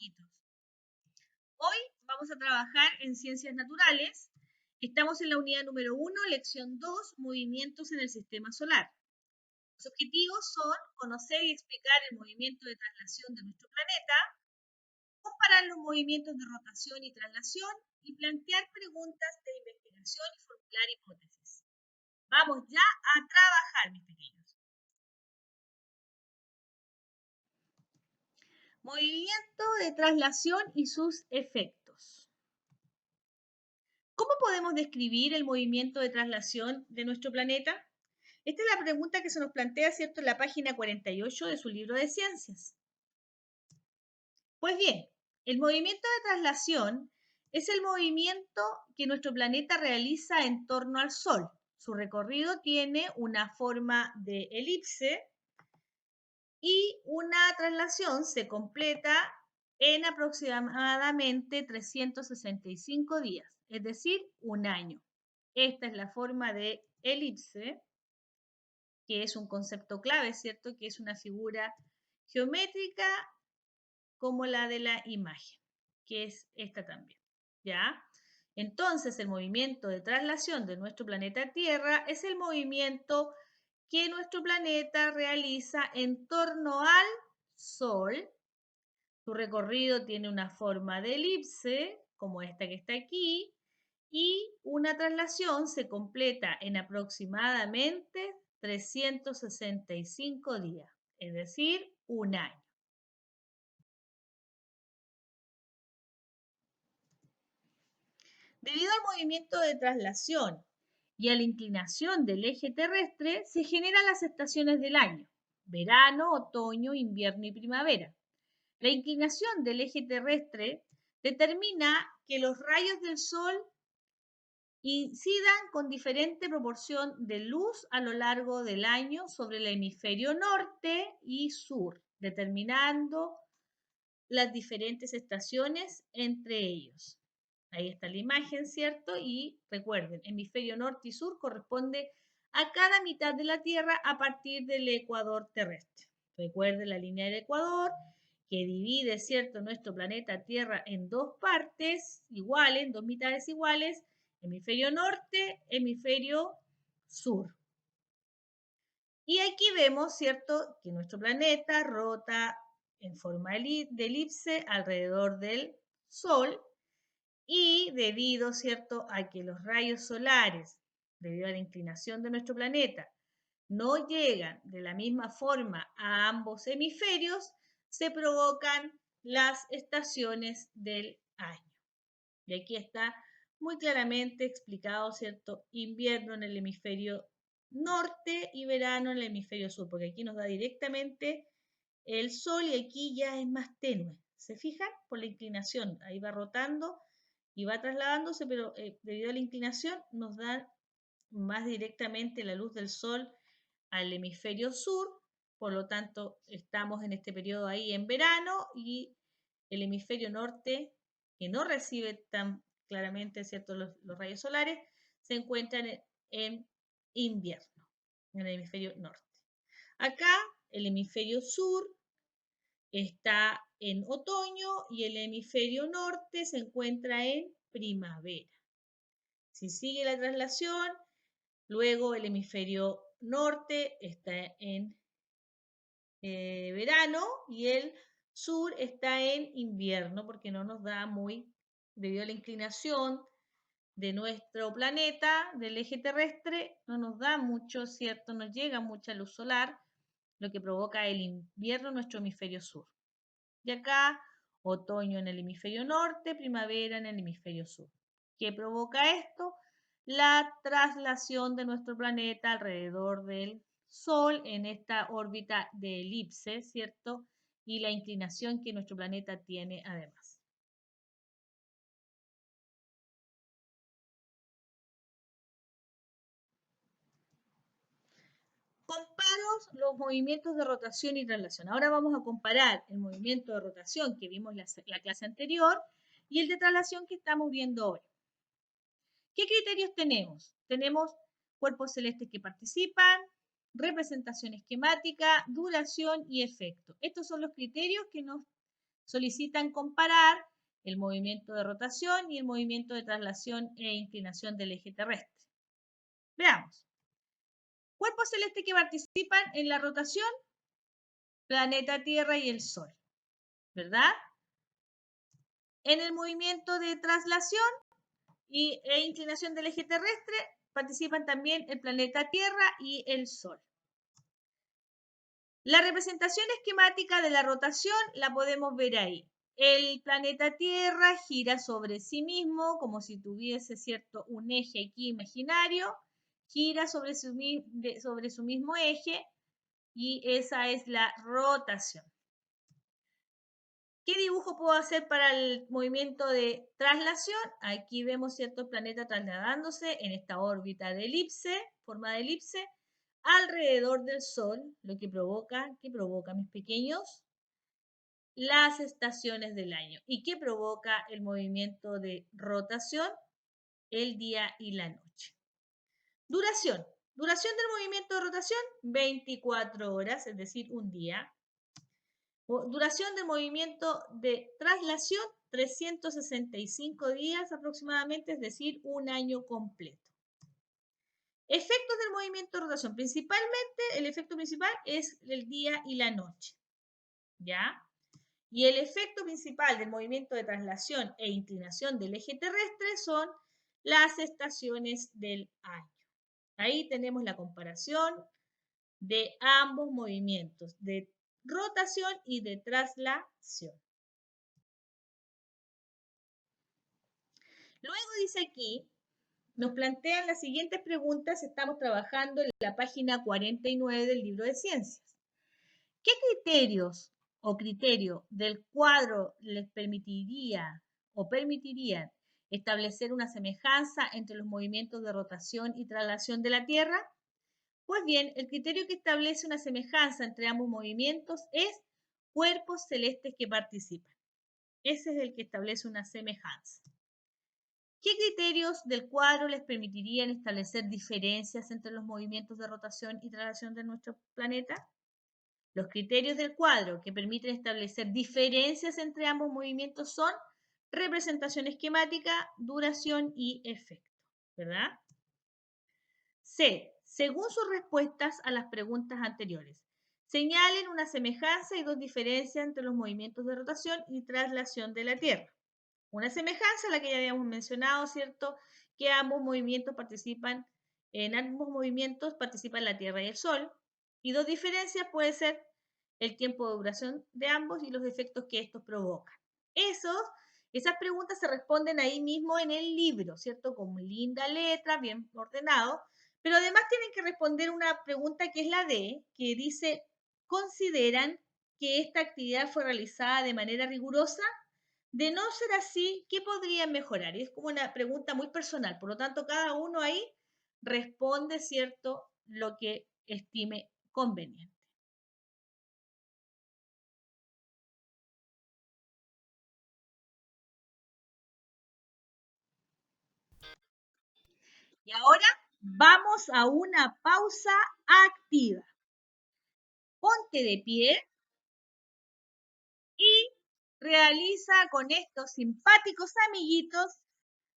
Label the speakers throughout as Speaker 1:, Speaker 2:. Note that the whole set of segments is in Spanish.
Speaker 1: amiguitos. Hoy vamos a trabajar en Ciencias Naturales. Estamos en la unidad número 1, lección 2, movimientos en el sistema solar. Los objetivos son conocer y explicar el movimiento de traslación de nuestro planeta, comparar los movimientos de rotación y traslación y plantear preguntas de investigación y formular hipótesis. Vamos ya a trabajar, mis pequeños. Movimiento de traslación y sus efectos. ¿Cómo podemos describir el movimiento de traslación de nuestro planeta? Esta es la pregunta que se nos plantea, ¿cierto?, en la página 48 de su libro de ciencias. Pues bien, el movimiento de traslación es el movimiento que nuestro planeta realiza en torno al Sol. Su recorrido tiene una forma de elipse y una traslación se completa en aproximadamente 365 días, es decir, un año. Esta es la forma de elipse, que es un concepto clave, ¿cierto? Que es una figura geométrica como la de la imagen, que es esta también, ¿ya? Entonces, el movimiento de traslación de nuestro planeta Tierra es el movimiento que nuestro planeta realiza en torno al Sol. Su recorrido tiene una forma de elipse, como esta que está aquí, y una traslación se completa en aproximadamente 365 días, es decir, un año. Debido al movimiento de traslación y a la inclinación del eje terrestre, se generan las estaciones del año: verano, otoño, invierno y primavera. La inclinación del eje terrestre determina que los rayos del Sol incidan con diferente proporción de luz a lo largo del año sobre el hemisferio norte y sur, determinando las diferentes estaciones entre ellos. Ahí está la imagen, ¿cierto? Y recuerden, hemisferio norte y sur corresponde a cada mitad de la Tierra a partir del ecuador terrestre. Recuerden la línea del ecuador que divide, ¿cierto?, nuestro planeta Tierra en dos partes iguales, en dos mitades iguales, hemisferio norte, hemisferio sur. Y aquí vemos, ¿cierto?, que nuestro planeta rota en forma de elipse alrededor del Sol, y debido, ¿cierto?, a que los rayos solares, debido a la inclinación de nuestro planeta, no llegan de la misma forma a ambos hemisferios, se provocan las estaciones del año. Y aquí está muy claramente explicado, ¿cierto?, invierno en el hemisferio norte y verano en el hemisferio sur, porque aquí nos da directamente el Sol y aquí ya es más tenue. ¿Se fijan? Por la inclinación, ahí va rotando y va trasladándose, pero debido a la inclinación nos da más directamente la luz del Sol al hemisferio sur. Por lo tanto, estamos en este periodo ahí en verano, y el hemisferio norte, que no recibe tan claramente, ¿cierto?, los rayos solares, se encuentran en invierno, en el hemisferio norte. Acá el hemisferio sur está en otoño y el hemisferio norte se encuentra en primavera. Si sigue la traslación, luego el hemisferio norte está en verano y el sur está en invierno, porque no nos da muy, debido a la inclinación de nuestro planeta, del eje terrestre, no nos da mucho, ¿cierto? No llega mucha luz solar, lo que provoca el invierno en nuestro hemisferio sur. Y acá, otoño en el hemisferio norte, primavera en el hemisferio sur. ¿Qué provoca esto? La traslación de nuestro planeta alrededor del Sol en esta órbita de elipse, ¿cierto? Y la inclinación que nuestro planeta tiene además. Comparo los movimientos de rotación y traslación. Ahora vamos a comparar el movimiento de rotación que vimos en la clase anterior y el de traslación que estamos viendo hoy. ¿Qué criterios tenemos? Tenemos cuerpos celestes que participan, representación esquemática, duración y efecto. Estos son los criterios que nos solicitan comparar el movimiento de rotación y el movimiento de traslación e inclinación del eje terrestre. Veamos. Cuerpos celestes que participan en la rotación, planeta Tierra y el Sol, ¿verdad? En el movimiento de traslación e inclinación del eje terrestre participan también el planeta Tierra y el Sol. La representación esquemática de la rotación la podemos ver ahí. El planeta Tierra gira sobre sí mismo como si tuviese, ¿cierto?, un eje aquí imaginario, gira sobre su mismo eje y esa es la rotación. ¿Qué dibujo puedo hacer para el movimiento de traslación? Aquí vemos, ¿cierto?, el planeta trasladándose en esta órbita de elipse, forma de elipse, alrededor del Sol, lo que provoca, mis pequeños, las estaciones del año. ¿Y qué provoca el movimiento de rotación? El día y la noche. Duración. Duración del movimiento de rotación, 24 horas, es decir, un día. Duración del movimiento de traslación, 365 días aproximadamente, es decir, un año completo. Efectos del movimiento de rotación. Principalmente, el efecto principal es el día y la noche. ¿Ya? Y el efecto principal del movimiento de traslación e inclinación del eje terrestre son las estaciones del año. Ahí tenemos la comparación de ambos movimientos, de rotación y de traslación. Luego dice aquí, nos plantean las siguientes preguntas, estamos trabajando en la página 49 del libro de ciencias. ¿Qué criterios o criterio del cuadro les permitirían establecer una semejanza entre los movimientos de rotación y traslación de la Tierra? Pues bien, el criterio que establece una semejanza entre ambos movimientos es cuerpos celestes que participan. Ese es el que establece una semejanza. ¿Qué criterios del cuadro les permitirían establecer diferencias entre los movimientos de rotación y traslación de nuestro planeta? Los criterios del cuadro que permiten establecer diferencias entre ambos movimientos son representación esquemática, duración y efecto, ¿verdad? C. Según sus respuestas a las preguntas anteriores, señalen una semejanza y dos diferencias entre los movimientos de rotación y traslación de la Tierra. Una semejanza a la que ya habíamos mencionado, ¿cierto? Que en ambos movimientos participan la Tierra y el Sol. Y dos diferencias puede ser el tiempo de duración de ambos y los efectos que estos provocan. Esas preguntas se responden ahí mismo en el libro, ¿cierto? Con linda letra, bien ordenado. Pero además tienen que responder una pregunta que es la D, que dice, ¿consideran que esta actividad fue realizada de manera rigurosa? De no ser así, ¿qué podrían mejorar? Y es como una pregunta muy personal, por lo tanto, cada uno ahí responde, ¿cierto?, lo que estime conveniente. Y ahora vamos a una pausa activa. Ponte de pie y realiza con estos simpáticos amiguitos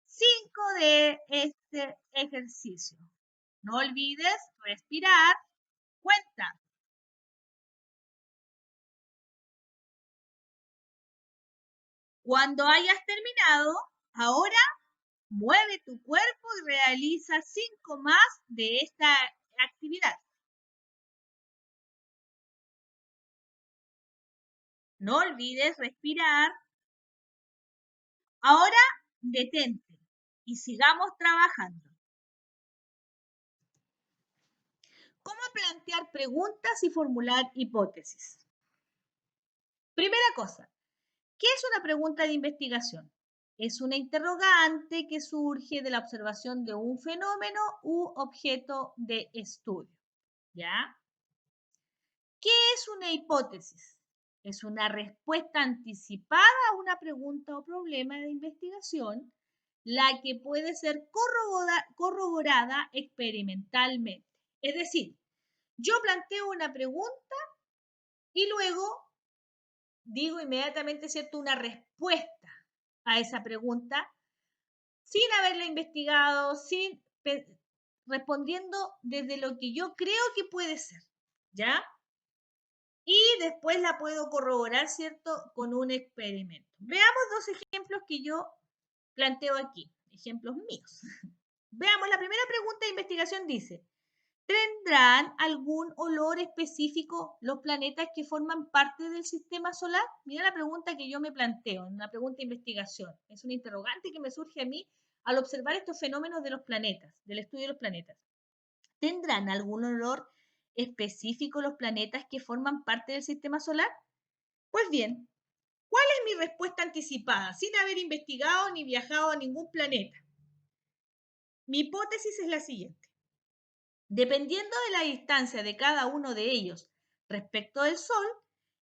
Speaker 1: 5 de este ejercicio. No olvides respirar. Cuenta. Cuando hayas terminado, ahora mueve tu cuerpo y realiza 5 más de esta actividad. No olvides respirar. Ahora detente y sigamos trabajando. ¿Cómo plantear preguntas y formular hipótesis? Primera cosa, ¿qué es una pregunta de investigación? Es una interrogante que surge de la observación de un fenómeno u objeto de estudio. ¿Ya? ¿Qué es una hipótesis? Es una respuesta anticipada a una pregunta o problema de investigación, la que puede ser corroborada experimentalmente. Es decir, yo planteo una pregunta y luego digo inmediatamente, ¿cierto?, una respuesta a esa pregunta sin haberla investigado, respondiendo desde lo que yo creo que puede ser, ¿ya? Y después la puedo corroborar, ¿cierto?, con un experimento. Veamos dos ejemplos que yo planteo aquí, ejemplos míos. Veamos, la primera pregunta de investigación dice, ¿tendrán algún olor específico los planetas que forman parte del sistema solar? Mira la pregunta que yo me planteo, una pregunta de investigación. Es una interrogante que me surge a mí al observar estos fenómenos de los planetas, del estudio de los planetas. ¿Tendrán algún olor específico los planetas que forman parte del sistema solar? Pues bien, ¿cuál es mi respuesta anticipada sin haber investigado ni viajado a ningún planeta? Mi hipótesis es la siguiente. Dependiendo de la distancia de cada uno de ellos respecto del Sol,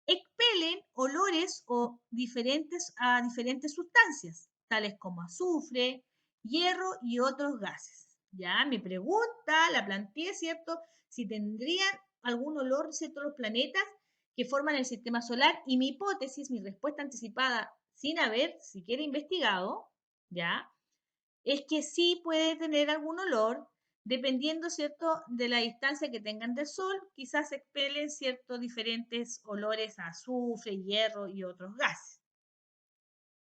Speaker 1: expelen olores a diferentes sustancias, tales como azufre, hierro y otros gases. Ya, mi pregunta la planteé, ¿cierto? Si tendrían algún olor, ¿cierto?, los planetas que forman el sistema solar, y mi hipótesis, mi respuesta anticipada, sin haber siquiera investigado, ¿ya?, es que sí puede tener algún olor, dependiendo, ¿cierto?, de la distancia que tengan del Sol, quizás expelen, ¿cierto?, diferentes olores a azufre, hierro y otros gases.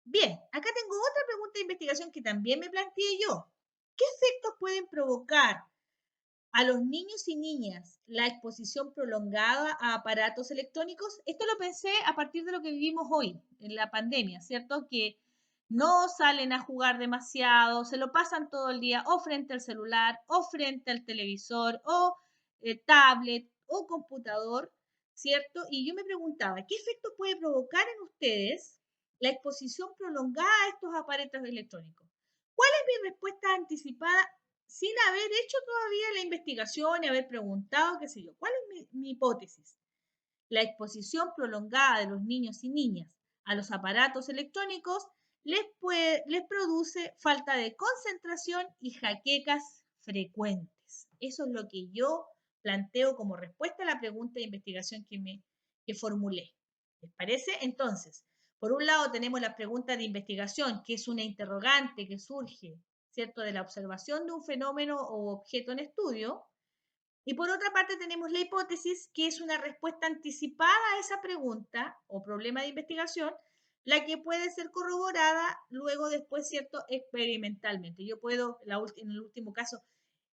Speaker 1: Bien, acá tengo otra pregunta de investigación que también me planteé yo. ¿Qué efectos pueden provocar a los niños y niñas la exposición prolongada a aparatos electrónicos? Esto lo pensé a partir de lo que vivimos hoy, en la pandemia, ¿cierto? Que no salen a jugar demasiado, se lo pasan todo el día o frente al celular, o frente al televisor, o tablet, o computador, ¿cierto? Y yo me preguntaba, ¿qué efecto puede provocar en ustedes la exposición prolongada a estos aparatos electrónicos? ¿Cuál es mi respuesta anticipada sin haber hecho todavía la investigación y haber preguntado, qué sé yo? ¿Cuál es mi hipótesis? La exposición prolongada de los niños y niñas a los aparatos electrónicos les produce falta de concentración y jaquecas frecuentes. Eso es lo que yo planteo como respuesta a la pregunta de investigación que formulé. ¿Les parece? Entonces, por un lado tenemos la pregunta de investigación, que es una interrogante que surge, ¿cierto?, de la observación de un fenómeno o objeto en estudio. Y por otra parte tenemos la hipótesis, que es una respuesta anticipada a esa pregunta o problema de investigación, la que puede ser corroborada luego después, ¿cierto?, experimentalmente. Yo puedo, en el último caso,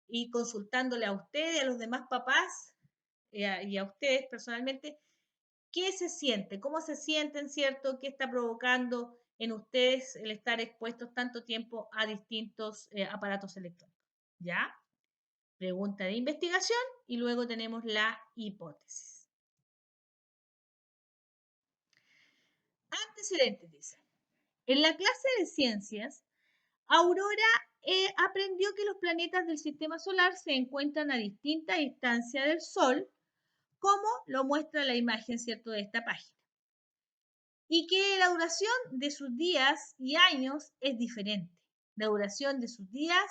Speaker 1: ir consultándole a ustedes, a los demás papás y a ustedes personalmente, qué se siente, cómo se sienten, ¿cierto?, qué está provocando en ustedes el estar expuestos tanto tiempo a distintos aparatos electrónicos. ¿Ya? Pregunta de investigación y luego tenemos la hipótesis. Antecedentes, dice. En la clase de ciencias, Aurora aprendió que los planetas del sistema solar se encuentran a distinta distancia del Sol, como lo muestra la imagen, ¿cierto?, de esta página. Y que la duración de sus días y años es diferente. La duración de sus días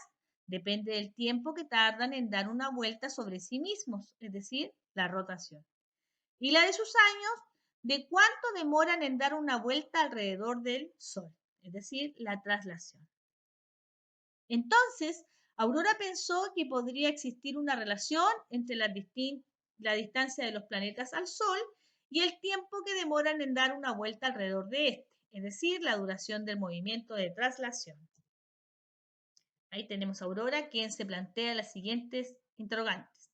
Speaker 1: depende del tiempo que tardan en dar una vuelta sobre sí mismos, es decir, la rotación. Y la de sus años, de cuánto demoran en dar una vuelta alrededor del Sol, es decir, la traslación. Entonces, Aurora pensó que podría existir una relación entre la distancia de los planetas al Sol y el tiempo que demoran en dar una vuelta alrededor de este, es decir, la duración del movimiento de traslación. Ahí tenemos a Aurora, quien se plantea las siguientes interrogantes.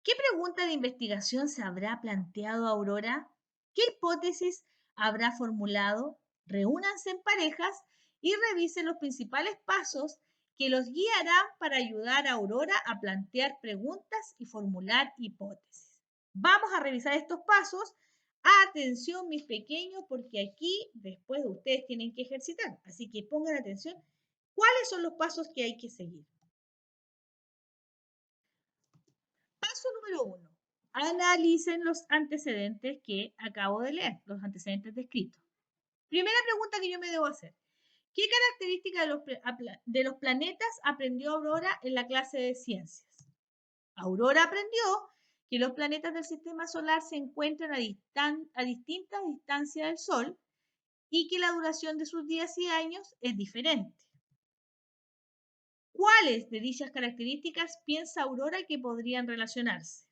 Speaker 1: ¿Qué pregunta de investigación se habrá planteado Aurora? ¿Qué hipótesis habrá formulado? Reúnanse en parejas y revisen los principales pasos que los guiarán para ayudar a Aurora a plantear preguntas y formular hipótesis. Vamos a revisar estos pasos. Atención, mis pequeños, porque aquí después ustedes tienen que ejercitar. Así que pongan atención. ¿Cuáles son los pasos que hay que seguir? Paso número 1. Analicen los antecedentes que acabo de leer, los antecedentes descritos. Primera pregunta que yo me debo hacer. ¿Qué característica de los planetas aprendió Aurora en la clase de ciencias? Aurora aprendió que los planetas del sistema solar se encuentran a distintas distancias del Sol y que la duración de sus días y años es diferente. ¿Cuáles de dichas características piensa Aurora que podrían relacionarse?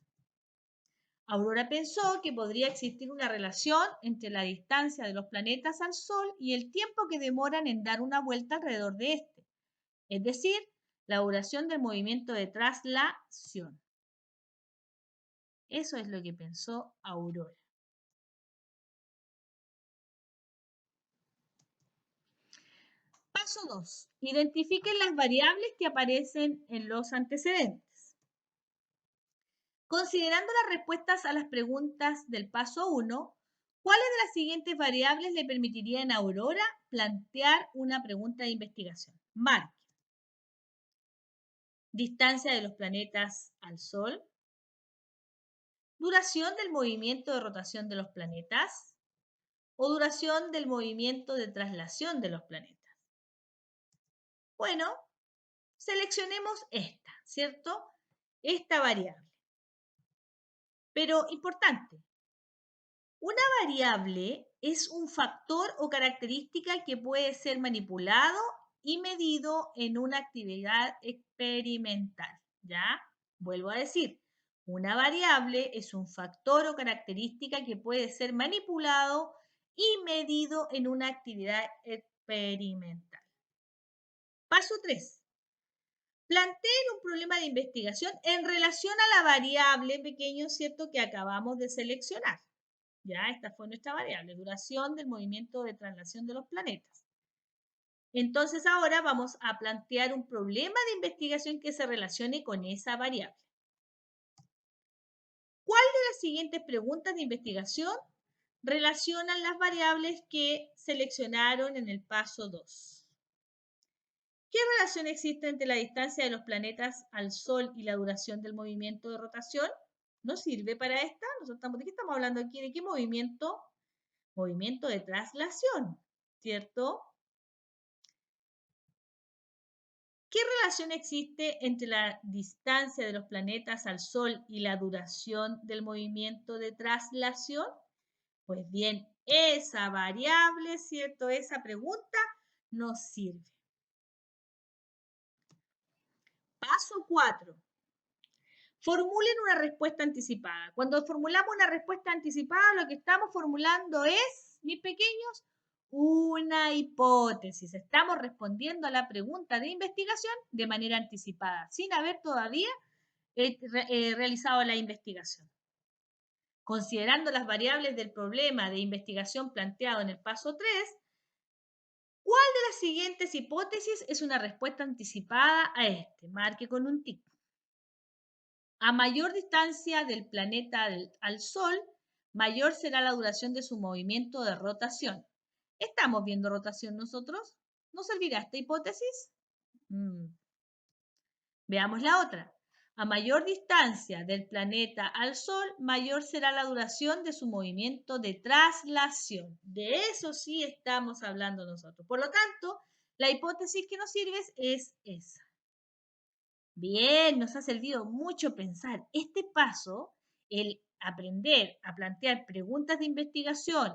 Speaker 1: Aurora pensó que podría existir una relación entre la distancia de los planetas al Sol y el tiempo que demoran en dar una vuelta alrededor de este, es decir, la duración del movimiento de traslación. Eso es lo que pensó Aurora. Paso 2. Identifiquen las variables que aparecen en los antecedentes. Considerando las respuestas a las preguntas del paso 1, ¿cuáles de las siguientes variables le permitirían a Aurora plantear una pregunta de investigación? Marque. Distancia de los planetas al Sol. Duración del movimiento de rotación de los planetas. O duración del movimiento de traslación de los planetas. Bueno, seleccionemos esta, ¿cierto? Esta variable. Pero importante, una variable es un factor o característica que puede ser manipulado y medido en una actividad experimental. ¿Ya? Vuelvo a decir, una variable es un factor o característica que puede ser manipulado y medido en una actividad experimental. Paso 3. Planteen un problema de investigación en relación a la variable pequeño, ¿cierto?, que acabamos de seleccionar. Ya, esta fue nuestra variable, duración del movimiento de traslación de los planetas. Entonces ahora vamos a plantear un problema de investigación que se relacione con esa variable. ¿Cuál de las siguientes preguntas de investigación relacionan las variables que seleccionaron en el paso 2? ¿Qué relación existe entre la distancia de los planetas al Sol y la duración del movimiento de rotación? ¿No sirve para esta? ¿De qué estamos hablando aquí? ¿De qué movimiento? Movimiento de traslación, ¿cierto? ¿Qué relación existe entre la distancia de los planetas al Sol y la duración del movimiento de traslación? Pues bien, esa variable, ¿cierto? Esa pregunta nos sirve. Paso 4. Formulen una respuesta anticipada. Cuando formulamos una respuesta anticipada, lo que estamos formulando es, mis pequeños, una hipótesis. Estamos respondiendo a la pregunta de investigación de manera anticipada, sin haber todavía realizado la investigación. Considerando las variables del problema de investigación planteado en el paso 3, ¿cuál de las siguientes hipótesis es una respuesta anticipada a este? Marque con un tic. A mayor distancia del planeta al Sol, mayor será la duración de su movimiento de rotación. ¿Estamos viendo rotación nosotros? ¿Nos servirá esta hipótesis? Veamos la otra. A mayor distancia del planeta al Sol, mayor será la duración de su movimiento de traslación. De eso sí estamos hablando nosotros. Por lo tanto, la hipótesis que nos sirve es esa. Bien, nos ha servido mucho pensar. Este paso, el aprender a plantear preguntas de investigación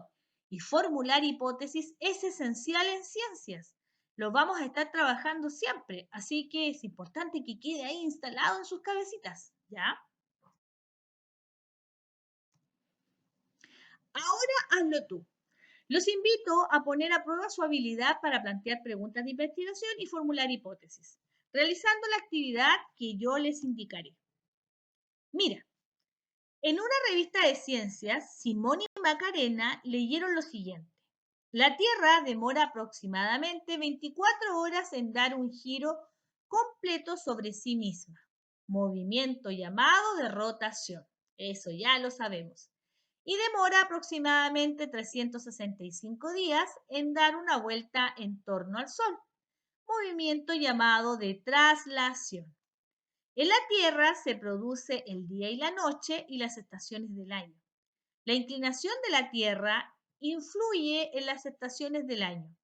Speaker 1: y formular hipótesis, es esencial en ciencias. Lo vamos a estar trabajando siempre, así que es importante que quede ahí instalado en sus cabecitas, ¿ya? Ahora hazlo tú. Los invito a poner a prueba su habilidad para plantear preguntas de investigación y formular hipótesis, realizando la actividad que yo les indicaré. Mira, en una revista de ciencias, Simón y Macarena leyeron lo siguiente. La Tierra demora aproximadamente 24 horas en dar un giro completo sobre sí misma, movimiento llamado de rotación. Eso ya lo sabemos. Y demora aproximadamente 365 días en dar una vuelta en torno al Sol, movimiento llamado de traslación. En la Tierra se produce el día y la noche y las estaciones del año. La inclinación de la Tierra influye en las estaciones del año.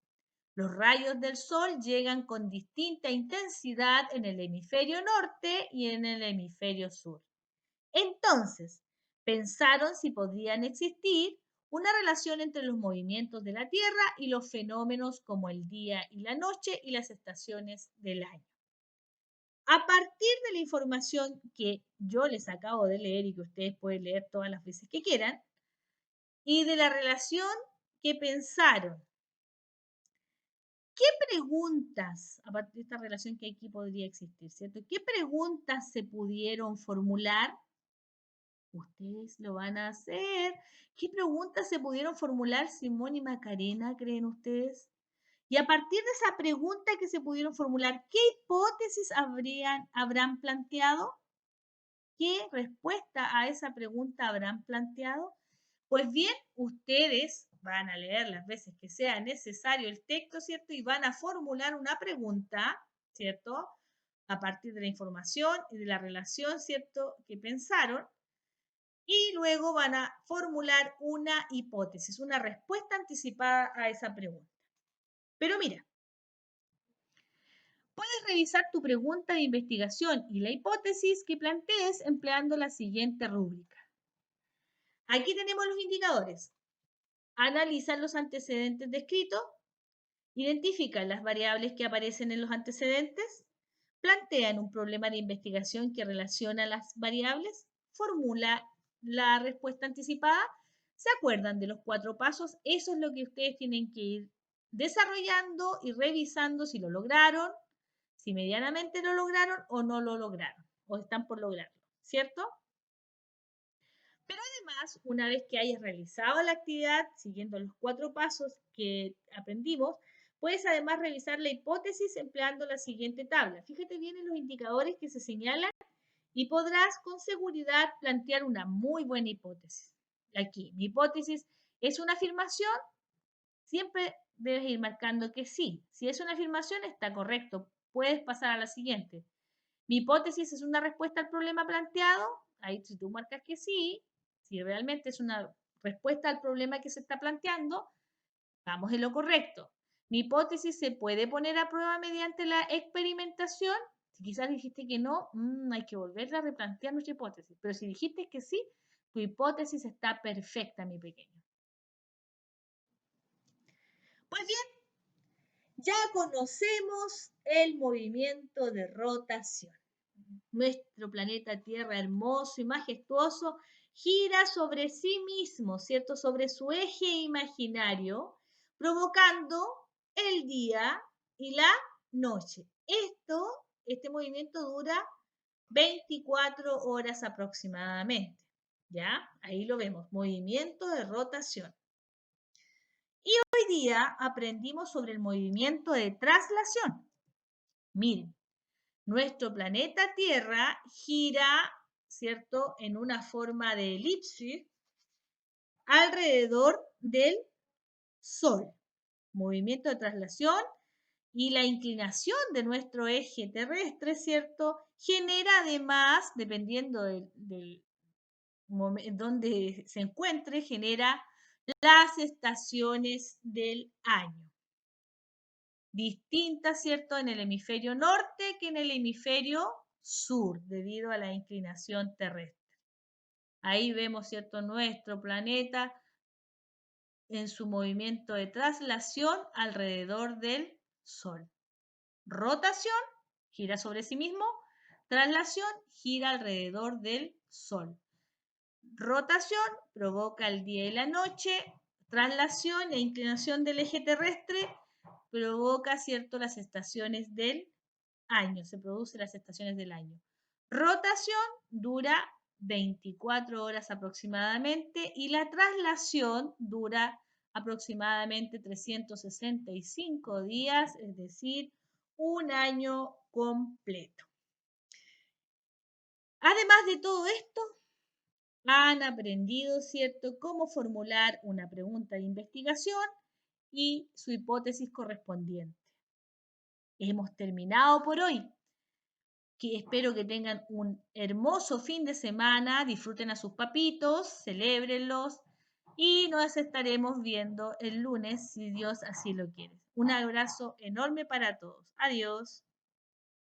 Speaker 1: Los rayos del Sol llegan con distinta intensidad en el hemisferio norte y en el hemisferio sur. Entonces, pensaron si podrían existir una relación entre los movimientos de la Tierra y los fenómenos como el día y la noche y las estaciones del año. A partir de la información que yo les acabo de leer y que ustedes pueden leer todas las veces que quieran, y de la relación que pensaron, ¿qué preguntas, a partir de esta relación que aquí podría existir, ¿cierto? ¿Qué preguntas se pudieron formular? Ustedes lo van a hacer. ¿Qué preguntas se pudieron formular Simón y Macarena, creen ustedes? Y a partir de esa pregunta que se pudieron formular, ¿qué hipótesis habrán planteado? ¿Qué respuesta a esa pregunta habrán planteado? Pues bien, ustedes van a leer las veces que sea necesario el texto, ¿cierto? Y van a formular una pregunta, ¿cierto? A partir de la información y de la relación, ¿cierto? Que pensaron. Y luego van a formular una hipótesis, una respuesta anticipada a esa pregunta. Pero mira, puedes revisar tu pregunta de investigación y la hipótesis que plantees empleando la siguiente rúbrica. Aquí tenemos los indicadores. Analizan los antecedentes descritos, identifican las variables que aparecen en los antecedentes, plantean un problema de investigación que relaciona las variables, formula la respuesta anticipada, se acuerdan de los 4 pasos, eso es lo que ustedes tienen que ir desarrollando y revisando si lo lograron, si medianamente lo lograron o no lo lograron, o están por lograrlo, ¿cierto? Pero además, una vez que hayas realizado la actividad, siguiendo los 4 pasos que aprendimos, puedes además revisar la hipótesis empleando la siguiente tabla. Fíjate bien en los indicadores que se señalan y podrás con seguridad plantear una muy buena hipótesis. Aquí, mi hipótesis es una afirmación, siempre debes ir marcando que sí. Si es una afirmación, está correcto. Puedes pasar a la siguiente. Mi hipótesis es una respuesta al problema planteado. Ahí si tú marcas que sí, si realmente es una respuesta al problema que se está planteando, vamos en lo correcto. Mi hipótesis se puede poner a prueba mediante la experimentación. Si quizás dijiste que no, hay que volver a replantear nuestra hipótesis. Pero si dijiste que sí, tu hipótesis está perfecta, mi pequeño. Pues bien, ya conocemos el movimiento de rotación. Nuestro planeta Tierra hermoso y majestuoso gira sobre sí mismo, ¿cierto? Sobre su eje imaginario, provocando el día y la noche. Este movimiento dura 24 horas aproximadamente. ¿Ya? Ahí lo vemos, movimiento de rotación. Y hoy día aprendimos sobre el movimiento de traslación. Miren, nuestro planeta Tierra gira, ¿cierto?, en una forma de elipsis alrededor del Sol. Movimiento de traslación y la inclinación de nuestro eje terrestre, ¿cierto?, genera además, dependiendo del donde se encuentre, genera las estaciones del año. Distintas, ¿cierto?, en el hemisferio norte que en el hemisferio sur, debido a la inclinación terrestre. Ahí vemos, ¿cierto?, nuestro planeta en su movimiento de traslación alrededor del Sol. Rotación, gira sobre sí mismo. Traslación, gira alrededor del Sol. Rotación, provoca el día y la noche. Traslación e inclinación del eje terrestre, provoca, ¿cierto?, las estaciones del año, se producen las estaciones del año. Rotación dura 24 horas aproximadamente y la traslación dura aproximadamente 365 días, es decir, un año completo. Además de todo esto, han aprendido, ¿cierto?, cómo formular una pregunta de investigación y su hipótesis correspondiente. Hemos terminado por hoy. Espero que tengan un hermoso fin de semana, disfruten a sus papitos, celébrenlos y nos estaremos viendo el lunes si Dios así lo quiere. Un abrazo enorme para todos. Adiós.